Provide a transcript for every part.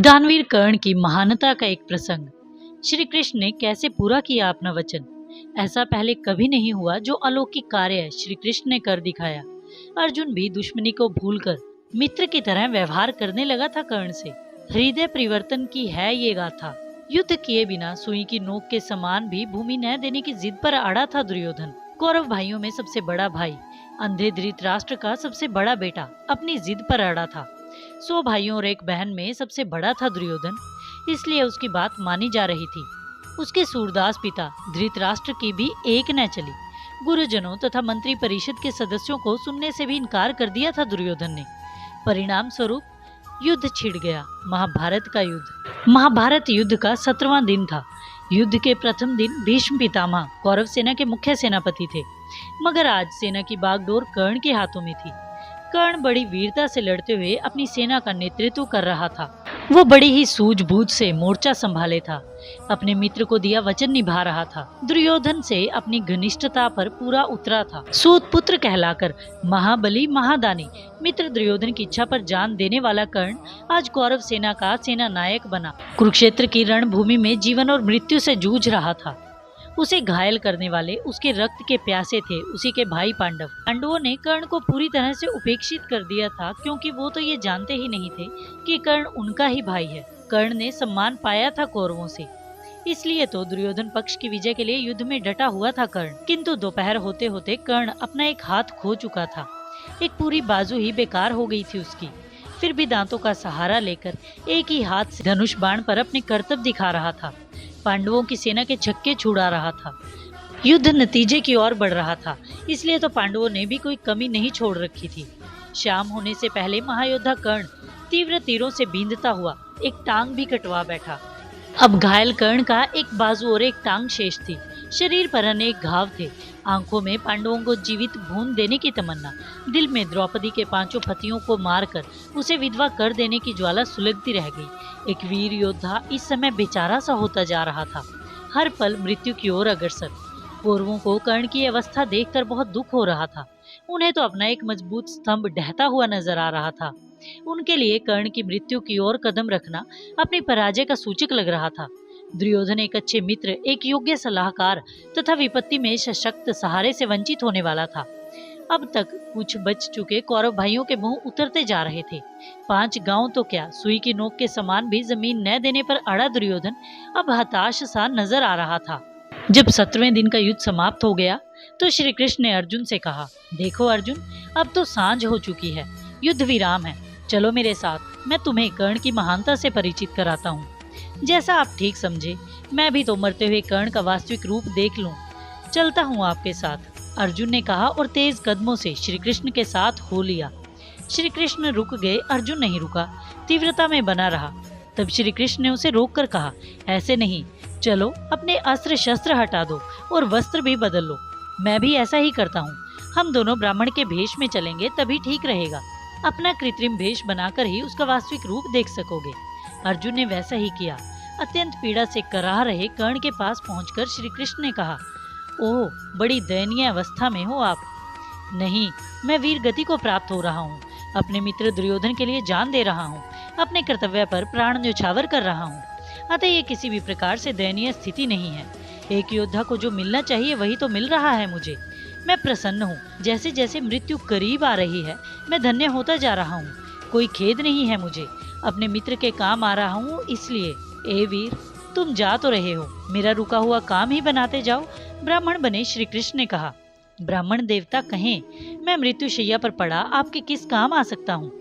दानवीर कर्ण की महानता का एक प्रसंग। श्री कृष्ण ने कैसे पूरा किया अपना वचन। ऐसा पहले कभी नहीं हुआ जो अलौकिक कार्य श्री कृष्ण ने कर दिखाया। अर्जुन भी दुश्मनी को भूलकर मित्र की तरह व्यवहार करने लगा था कर्ण से। हृदय परिवर्तन की है ये गाथा। युद्ध किए बिना सुई की नोक के समान भी भूमि न देने की जिद पर अड़ा था दुर्योधन। कौरव भाइयों में सबसे बड़ा भाई, अंधे धृतराष्ट्र का सबसे बड़ा बेटा, अपनी जिद पर अड़ा था। 100 भाइयों और एक बहन में सबसे बड़ा था दुर्योधन, इसलिए उसकी बात मानी जा रही थी। उसके सूरदास पिता धृतराष्ट्र की भी एक न चली। गुरुजनों तथा मंत्री परिषद के सदस्यों को सुनने से भी इनकार कर दिया था दुर्योधन ने। परिणाम स्वरूप युद्ध छिड़ गया। महाभारत का युद्ध। महाभारत युद्ध का 17वां दिन था। युद्ध के प्रथम दिन भीष्म पितामह कौरव सेना के मुख्य सेनापति थे, मगर आज सेना की बागडोर कर्ण के हाथों में थी। कर्ण बड़ी वीरता से लड़ते हुए अपनी सेना का नेतृत्व कर रहा था। वो बड़ी ही सूझबूझ से मोर्चा संभाले था, अपने मित्र को दिया वचन निभा रहा था। दुर्योधन से अपनी घनिष्ठता पर पूरा उतरा था। सूत पुत्र कहलाकर महाबली महादानी मित्र दुर्योधन की इच्छा पर जान देने वाला कर्ण आज कौरव सेना का सेना नायक बना। कुरुक्षेत्र की रणभूमि में जीवन और मृत्यु से जूझ रहा था। उसे घायल करने वाले उसके रक्त के प्यासे थे उसी के भाई पांडव। पांडवों ने कर्ण को पूरी तरह से उपेक्षित कर दिया था, क्योंकि वो तो ये जानते ही नहीं थे कि कर्ण उनका ही भाई है। कर्ण ने सम्मान पाया था कौरवों से, इसलिए तो दुर्योधन पक्ष की विजय के लिए युद्ध में डटा हुआ था कर्ण। किंतु दोपहर होते होते कर्ण अपना एक हाथ खो चुका था। एक पूरी बाजू ही बेकार हो गई थी उसकी। फिर भी दांतों का सहारा लेकर एक ही हाथ से धनुष बाण पर अपने करतब दिखा रहा था। पांडवों की सेना के छक्के छुड़ा रहा था। युद्ध नतीजे की ओर बढ़ रहा था, इसलिए तो पांडवों ने भी कोई कमी नहीं छोड़ रखी थी। शाम होने से पहले महायोद्धा कर्ण तीव्र तीरों से बींधता हुआ एक टांग भी कटवा बैठा। अब घायल कर्ण का एक बाजू और एक टांग शेष थी। शरीर पर अनेक घाव थे। आंखों में पांडवों को जीवित भून देने की तमन्ना, दिल में द्रौपदी के 5 पतियों को मारकर उसे विधवा कर देने की ज्वाला सुलगती रह गई। एक वीर योद्धा इस समय बेचारा सा होता जा रहा था, हर पल मृत्यु की ओर अग्रसर। कौरवों को कर्ण की अवस्था देखकर बहुत दुख हो रहा था। उन्हें तो अपना एक मजबूत स्तंभ ढहता हुआ नजर आ रहा था। उनके लिए कर्ण की मृत्यु की ओर कदम रखना अपनी पराजय का सूचक लग रहा था। दुर्योधन एक अच्छे मित्र, एक योग्य सलाहकार तथा विपत्ति में सशक्त सहारे से वंचित होने वाला था। अब तक कुछ बच चुके कौरव भाइयों के मुंह उतरते जा रहे थे। 5 गांव तो क्या, सुई की नोक के समान भी जमीन न देने पर अड़ा दुर्योधन अब हताश सा नजर आ रहा था। जब 17वें दिन का युद्ध समाप्त हो गया तो श्री कृष्ण ने अर्जुन से कहा, देखो अर्जुन, अब तो सांझ हो चुकी है, युद्ध विराम है। चलो मेरे साथ, मैं तुम्हें कर्ण की महानता से परिचित कराता हूँ। जैसा आप ठीक समझे, मैं भी तो मरते हुए कर्ण का वास्तविक रूप देख लूं। चलता हूँ आपके साथ, अर्जुन ने कहा और तेज कदमों से श्री कृष्ण के साथ हो लिया। श्री कृष्ण रुक गए, अर्जुन नहीं रुका, तीव्रता में बना रहा। तब श्री कृष्ण ने उसे रोक कर कहा, ऐसे नहीं, चलो अपने अस्त्र शस्त्र हटा दो और वस्त्र भी बदल लो। मैं भी ऐसा ही करता हूँ। हम दोनों ब्राह्मण के भेष में चलेंगे, तभी ठीक रहेगा। अपना कृत्रिम भेष बनाकर ही उसका वास्तविक रूप देख सकोगे। अर्जुन ने वैसा ही किया। अत्यंत पीड़ा से कराह रहे कर्ण के पास पहुंचकर श्री कृष्ण ने कहा, ओह, बड़ी दयनीय अवस्था में हो आप। नहीं, मैं वीर गति को प्राप्त हो रहा हूँ, अपने मित्र दुर्योधन के लिए जान दे रहा हूँ, अपने कर्तव्य पर प्राण न्यौछावर कर रहा हूँ। अतः ये किसी भी प्रकार से दयनीय स्थिति नहीं है। एक योद्धा को जो मिलना चाहिए वही तो मिल रहा है मुझे। मैं प्रसन्न हूँ। जैसे जैसे मृत्यु करीब आ रही है, मैं धन्य होता जा रहा हूँ। कोई खेद नहीं है मुझे, अपने मित्र के काम आ रहा हूँ इसलिए। ए वीर, तुम जा तो रहे हो, मेरा रुका हुआ काम ही बनाते जाओ। ब्राह्मण बने श्री कृष्ण ने कहा, ब्राह्मण देवता कहें, मैं मृत्युशैया पर पड़ा आपके किस काम आ सकता हूँ।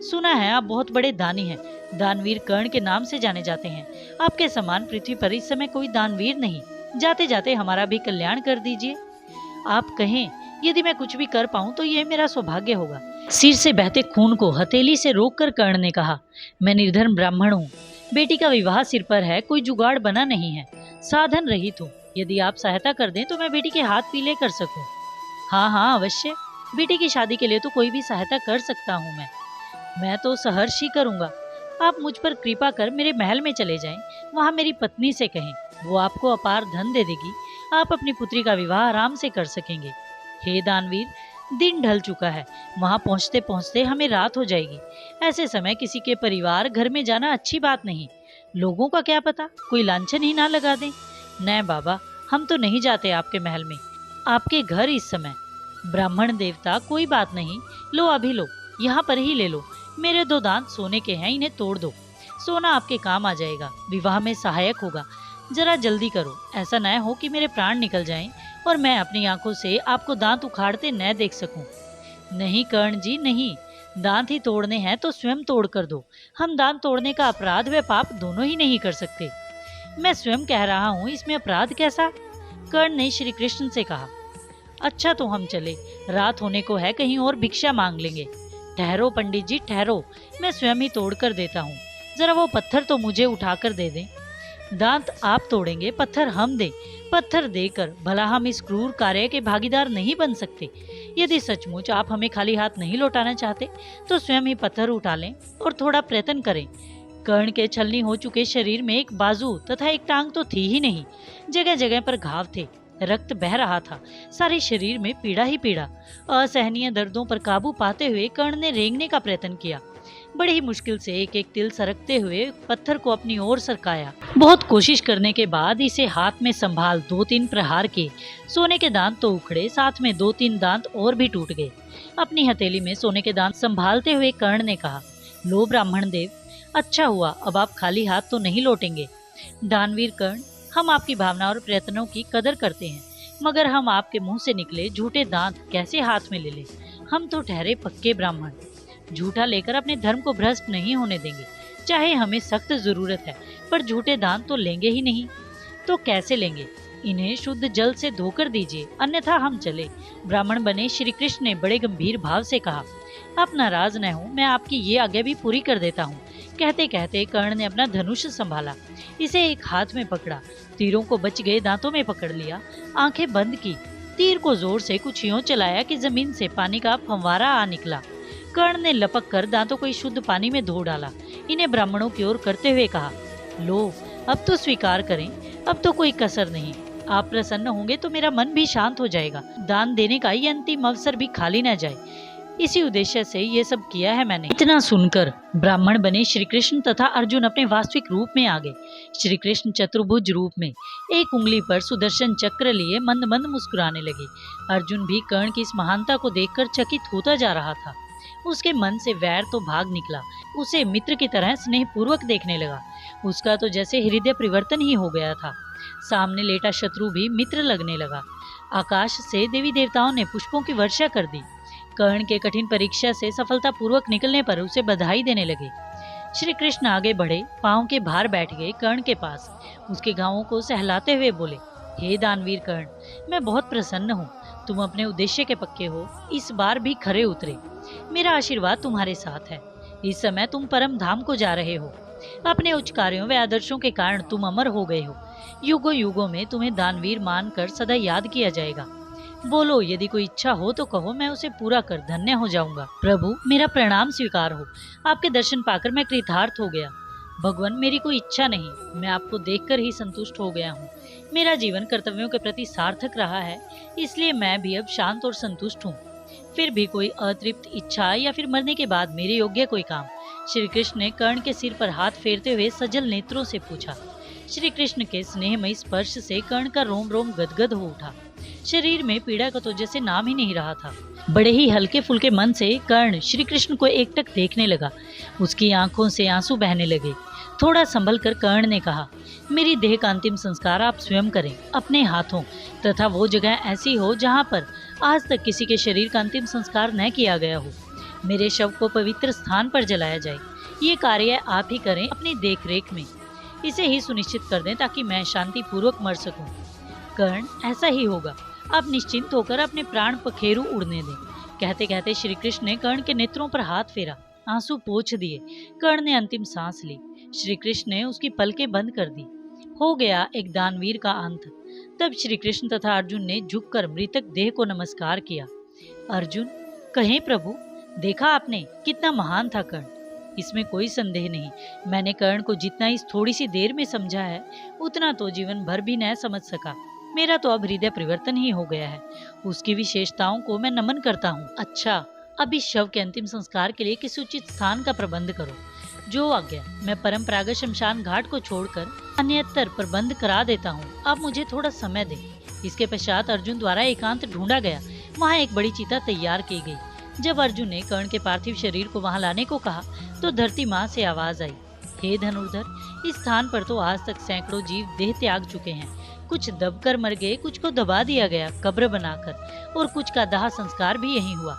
सुना है आप बहुत बड़े दानी हैं, दानवीर कर्ण के नाम से जाने जाते हैं। आपके समान पृथ्वी पर इस समय कोई दानवीर नहीं। जाते जाते हमारा भी कल्याण कर दीजिए। आप कहें, यदि मैं कुछ भी कर पाऊं तो यह मेरा सौभाग्य होगा। सिर से बहते खून को हथेली से रोककर कर्ण ने कहा, मैं निर्धन ब्राह्मण हूँ, बेटी का विवाह सिर पर है, कोई जुगाड़ बना नहीं है, साधन रहित हूँ। यदि आप सहायता कर दें तो मैं बेटी के हाथ पीले कर सकूं। हाँ हाँ अवश्य, बेटी की शादी के लिए तो कोई भी सहायता कर सकता हूँ मैं तो सहर्ष ही करूँगा। आप मुझ पर कृपा कर मेरे महल में चले जाएं, वहाँ मेरी पत्नी से कहें, वो आपको अपार धन दे देगी, आप अपनी पुत्री का विवाह आराम से कर सकेंगे। हे दानवीर, दिन ढल चुका है, वहाँ पहुँचते पहुँचते हमें रात हो जाएगी। ऐसे समय किसी के परिवार घर में जाना अच्छी बात नहीं। लोगों का क्या पता कोई लांछन ही ना लगा दे। नहीं बाबा, हम तो नहीं जाते आपके महल में, आपके घर इस समय। ब्राह्मण देवता, कोई बात नहीं, लो अभी लो, यहाँ पर ही ले लो। मेरे 2 दांत सोने के हैं, इन्हें तोड़ दो। सोना आपके काम आ जाएगा, विवाह में सहायक होगा। जरा जल्दी करो, ऐसा न हो कि मेरे प्राण निकल जाएं और मैं अपनी आंखों से आपको दांत उखाड़ते न देख सकूं। नहीं कर्ण जी नहीं, दांत ही तोड़ने हैं तो स्वयं तोड़ कर दो। हम दांत तोड़ने का अपराध व पाप दोनों ही नहीं कर सकते। मैं स्वयं कह रहा हूँ, इसमें अपराध कैसा? कर्ण ने श्री कृष्ण से कहा। अच्छा तो हम चले, रात होने को है, कहीं और भिक्षा मांग लेंगे। ठहरो पंडित जी ठहरो, मैं स्वयं ही तोड़ कर देता हूँ। जरा वो पत्थर तो मुझे उठाकर दे दें। दांत आप तोड़ेंगे, पत्थर हम दें। पत्थर देकर भला हम इस क्रूर कार्य के भागीदार नहीं बन सकते। यदि सचमुच आप हमें खाली हाथ नहीं लौटाना चाहते तो स्वयं ही पत्थर उठा लें और थोड़ा प्रयत्न करें। कर्ण के छलनी हो चुके शरीर में एक बाजू तथा एक टांग तो थी ही नहीं, जगह जगह पर घाव थे, रक्त बह रहा था, सारे शरीर में पीड़ा ही पीड़ा। असहनीय दर्दों पर काबू पाते हुए कर्ण ने रेंगने का प्रयत्न किया। बड़ी ही मुश्किल से एक एक तिल सरकते हुए पत्थर को अपनी ओर सरकाया। बहुत कोशिश करने के बाद इसे हाथ में संभाल 2-3 प्रहार किए। सोने के दांत तो उखड़े, साथ में 2-3 दांत और भी टूट गए। अपनी हथेली में सोने के दांत संभालते हुए कर्ण ने कहा, लो ब्राह्मण देव, अच्छा हुआ, अब आप खाली हाथ तो नहीं लौटेंगे। दानवीर कर्ण, हम आपकी भावना और प्रयत्नों की कदर करते हैं, मगर हम आपके मुंह से निकले झूठे दांत कैसे हाथ में ले लें? हम तो ठहरे पक्के ब्राह्मण, झूठा लेकर अपने धर्म को भ्रष्ट नहीं होने देंगे। चाहे हमें सख्त जरूरत है, पर झूठे दांत तो लेंगे ही नहीं। तो कैसे लेंगे? इन्हें शुद्ध जल से धोकर दीजिए, अन्यथा हम चले। ब्राह्मण बने श्री कृष्ण ने बड़े गंभीर भाव से कहा। आप नाराज न हो, मैं आपकी ये आज्ञा भी पूरी कर देता हूँ। कहते कहते कर्ण ने अपना धनुष संभाला, इसे एक हाथ में पकड़ा, तीरों को बच गए दांतों में पकड़ लिया, आंखें बंद की, तीर को जोर से कुछ यूं चलाया कि जमीन से पानी का फंवारा आ निकला। कर्ण ने लपक कर दांतों को इस शुद्ध पानी में धो डाला। इन्हें ब्राह्मणों की ओर करते हुए कहा, लो अब तो स्वीकार करें, अब तो कोई कसर नहीं। आप प्रसन्न होंगे तो मेरा मन भी शांत हो जाएगा, दान देने का ये अंतिम अवसर भी खाली न जाए। इसी उद्देश्य से ये सब किया है मैंने। इतना सुनकर ब्राह्मण बने श्री कृष्ण तथा अर्जुन अपने वास्तविक रूप में आ गए। श्री कृष्ण चतुर्भुज रूप में, एक उंगली पर सुदर्शन चक्र लिए मंद मंद मुस्कुराने लगे। अर्जुन भी कर्ण की इस महानता को देखकर चकित होता जा रहा था। उसके मन से वैर तो भाग निकला, उसे मित्र की तरह स्नेह पूर्वक देखने लगा। उसका तो जैसे हृदय परिवर्तन ही हो गया था। सामने लेटा शत्रु भी मित्र लगने लगा। आकाश से देवी देवताओं ने पुष्पों की वर्षा कर दी। कर्ण के कठिन परीक्षा से सफलता पूर्वक निकलने पर उसे बधाई देने लगे। श्री कृष्ण आगे बढ़े, पांव के भार बैठ गए कर्ण के पास। उसके घावों को सहलाते हुए बोले, हे दानवीर कर्ण, मैं बहुत प्रसन्न हूँ, तुम अपने उद्देश्य के पक्के हो, इस बार भी खरे उतरे। मेरा आशीर्वाद तुम्हारे साथ है। इस समय तुम परम धाम को जा रहे हो। अपने उच्च कार्यों व आदर्शों के कारण तुम अमर हो गए हो। युगों युगों में तुम्हें दानवीर मानकर सदा याद किया जाएगा। बोलो, यदि कोई इच्छा हो तो कहो, मैं उसे पूरा कर धन्य हो जाऊंगा। प्रभु, मेरा प्रणाम स्वीकार हो, आपके दर्शन पाकर मैं कृतार्थ हो गया। भगवान, मेरी कोई इच्छा नहीं, मैं आपको देखकर ही संतुष्ट हो गया हूँ। मेरा जीवन कर्तव्यों के प्रति सार्थक रहा है, इसलिए मैं भी अब शांत और संतुष्ट हूँ। फिर भी कोई अतृप्त इच्छा या फिर मरने के बाद मेरे योग्य कोई काम? श्री कृष्ण ने कर्ण के सिर पर हाथ फेरते हुए सजल नेत्रों से पूछा। श्री कृष्ण के स्नेहमयी स्पर्श से कर्ण का रोम रोम गदगद हो उठा। शरीर में पीड़ा का तो जैसे नाम ही नहीं रहा था। बड़े ही हल्के फुल्के मन से कर्ण श्री कृष्ण को एकटक देखने लगा। उसकी आंखों से आंसू बहने लगे। थोड़ा संभल कर कर्ण ने कहा, मेरी देह का अंतिम संस्कार आप स्वयं करें अपने हाथों, तथा वो जगह ऐसी हो जहाँ पर आज तक किसी के शरीर का अंतिम संस्कार न किया गया हो। मेरे शव को पवित्र स्थान पर जलाया जाए। ये कार्य आप ही करें अपनी देखरेख में। इसे ही सुनिश्चित कर दें ताकि मैं शांति पूर्वक मर सकूं। कर्ण, ऐसा ही होगा। आप निश्चिंत होकर अपने प्राण पखेरु उड़ने दें। कहते कहते श्री कृष्ण ने कर्ण के नेत्रों पर हाथ फेरा, आंसू पोंछ दिए। कर्ण ने अंतिम सांस ली। श्री कृष्ण ने उसकी पलकें बंद कर दी। हो गया एक दानवीर का अंत। तब श्री कृष्ण तथा अर्जुन ने झुककर मृतक देह को नमस्कार किया। अर्जुन, कहें प्रभु, देखा आपने कितना महान था कर्ण, इसमें कोई संदेह नहीं। मैंने कर्ण को जितना इस थोड़ी सी देर में समझा है, उतना तो जीवन भर भी न समझ सका। मेरा तो अब हृदय परिवर्तन ही हो गया है। उसकी विशेषताओं को मैं नमन करता हूँ। अच्छा, अब इस शव के अंतिम संस्कार के लिए किसी उचित स्थान का प्रबंध करो। जो आज्ञा। मैं परंपरागत शमशान घाट को छोड़कर अन्यत्र प्रबंध करा देता हूँ। आप मुझे थोड़ा समय दें। इसके पश्चात अर्जुन द्वारा एकांत ढूंढा गया। वहाँ एक बड़ी चिता तैयार की गई। जब अर्जुन ने कर्ण के पार्थिव शरीर को वहाँ लाने को कहा तो धरती माँ से आवाज आई, हे धनुर्धर, इस स्थान पर तो आज तक सैकड़ों जीव देह त्याग चुके हैं। कुछ दबकर मर गए, कुछ को दबा दिया गया कब्र बनाकर, और कुछ का दाह संस्कार भी यहीं हुआ।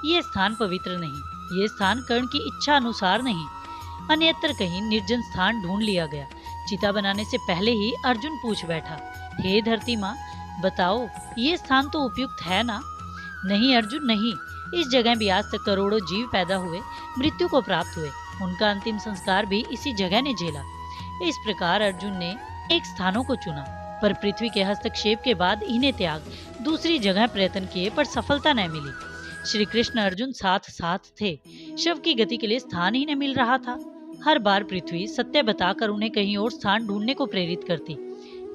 ये स्थान पवित्र नहीं, ये स्थान कर्ण की इच्छा अनुसार नहीं, अन्यत्र कहीं निर्जन स्थान ढूंढ लिया गया। चिता बनाने से पहले ही अर्जुन पूछ बैठा, हे धरती माँ, बताओ ये स्थान तो उपयुक्त है ना? नहीं अर्जुन नहीं, इस जगह भी आज तक करोड़ों जीव पैदा हुए, मृत्यु को प्राप्त हुए, उनका अंतिम संस्कार भी इसी जगह ने झेला। इस प्रकार अर्जुन ने एक स्थानों को चुना, पर पृथ्वी के हस्तक्षेप के बाद इन्हें त्याग दूसरी जगह प्रयत्न किए, पर सफलता न मिली। श्री कृष्ण अर्जुन साथ साथ थे। शव की गति के लिए स्थान ही न मिल रहा था। हर बार पृथ्वी सत्य बताकर उन्हें कहीं और स्थान ढूंढने को प्रेरित करती,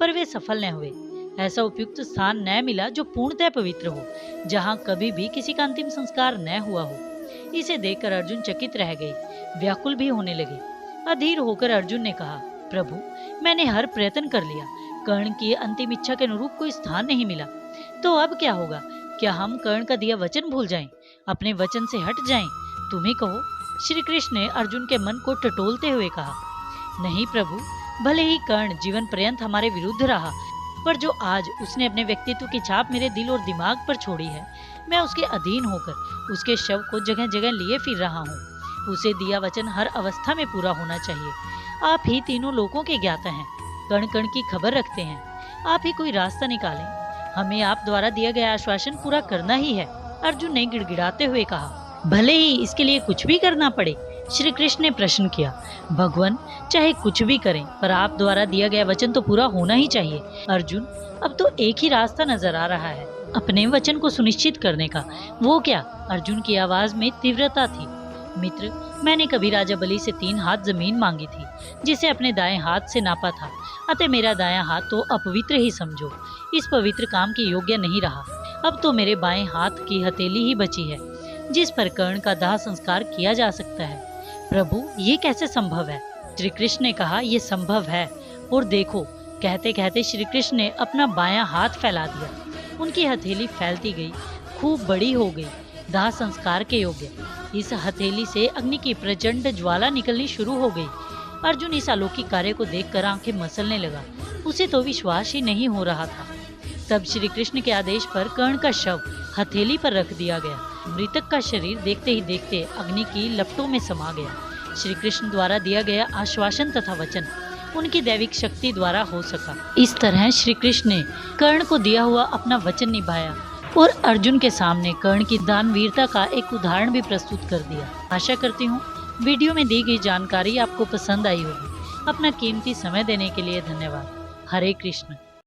पर वे सफल न हुए। ऐसा उपयुक्त स्थान न मिला जो पूर्णतः पवित्र हो, जहाँ कभी भी किसी का अंतिम संस्कार न हुआ हो। इसे देखकर अर्जुन चकित रह गए, व्याकुल भी होने लगे। अधीर होकर अर्जुन ने कहा, प्रभु, मैंने हर प्रयत्न कर लिया, कर्ण की अंतिम इच्छा के अनुरूप कोई स्थान नहीं मिला, तो अब क्या होगा? क्या हम कर्ण का दिया वचन भूल जाएं, अपने वचन से हट जाएं? तुम ही कहो। श्री कृष्ण ने अर्जुन के मन को टटोलते हुए कहा, नहीं प्रभु, भले ही कर्ण जीवन पर्यंत हमारे विरुद्ध रहा, पर जो आज उसने अपने व्यक्तित्व की छाप मेरे दिल और दिमाग पर छोड़ी है, मैं उसके अधीन होकर उसके शव को जगह जगह लिए फिर रहा हूँ। उसे दिया वचन हर अवस्था में पूरा होना चाहिए। आप ही तीनों लोकों के ज्ञाता हैं, कण कण की खबर रखते हैं। आप ही कोई रास्ता निकालें, हमें आप द्वारा दिया गया आश्वासन पूरा करना ही है। अर्जुन ने गिड़गिड़ाते हुए कहा, भले ही इसके लिए कुछ भी करना पड़े। श्री कृष्ण ने प्रश्न किया, भगवान, चाहे कुछ भी करें, पर आप द्वारा दिया गया वचन तो पूरा होना ही चाहिए। अर्जुन, अब तो एक ही रास्ता नजर आ रहा है अपने वचन को सुनिश्चित करने का। वो क्या? अर्जुन की आवाज में तीव्रता थी। मित्र, मैंने कभी राजा बलि से 3 हाथ जमीन मांगी थी, जिसे अपने दाएं हाथ से नापा था, अतः मेरा दायां हाथ तो अपवित्र ही समझो, इस पवित्र काम के योग्य नहीं रहा। अब तो मेरे बाएं हाथ की हथेली ही बची है, जिस पर कर्ण का दाह संस्कार किया जा सकता है। प्रभु, ये कैसे संभव है? श्री कृष्ण ने कहा, ये संभव है, और देखो। कहते कहते श्री कृष्ण ने अपना बायां हाथ फैला दिया। उनकी हथेली फैलती गई, खूब बड़ी हो गई, दाह संस्कार के योग्य। इस हथेली से अग्नि की प्रचंड ज्वाला निकलनी शुरू हो गई। अर्जुन इस अलौकिक कार्य को देखकर आंखें मसलने लगा। उसे तो विश्वास ही नहीं हो रहा था। तब श्री कृष्ण के आदेश पर कर्ण का शव हथेली पर रख दिया गया। मृतक का शरीर देखते ही देखते अग्नि की लपटों में समा गया। श्री कृष्ण द्वारा दिया गया आश्वासन तथा वचन उनकी दैविक शक्ति द्वारा हो सका। इस तरह श्री कृष्ण ने कर्ण को दिया हुआ अपना वचन निभाया और अर्जुन के सामने कर्ण की दानवीरता का एक उदाहरण भी प्रस्तुत कर दिया। आशा करती हूँ वीडियो में दी गई जानकारी आपको पसंद आई होगी। अपना कीमती समय देने के लिए धन्यवाद। हरे कृष्ण।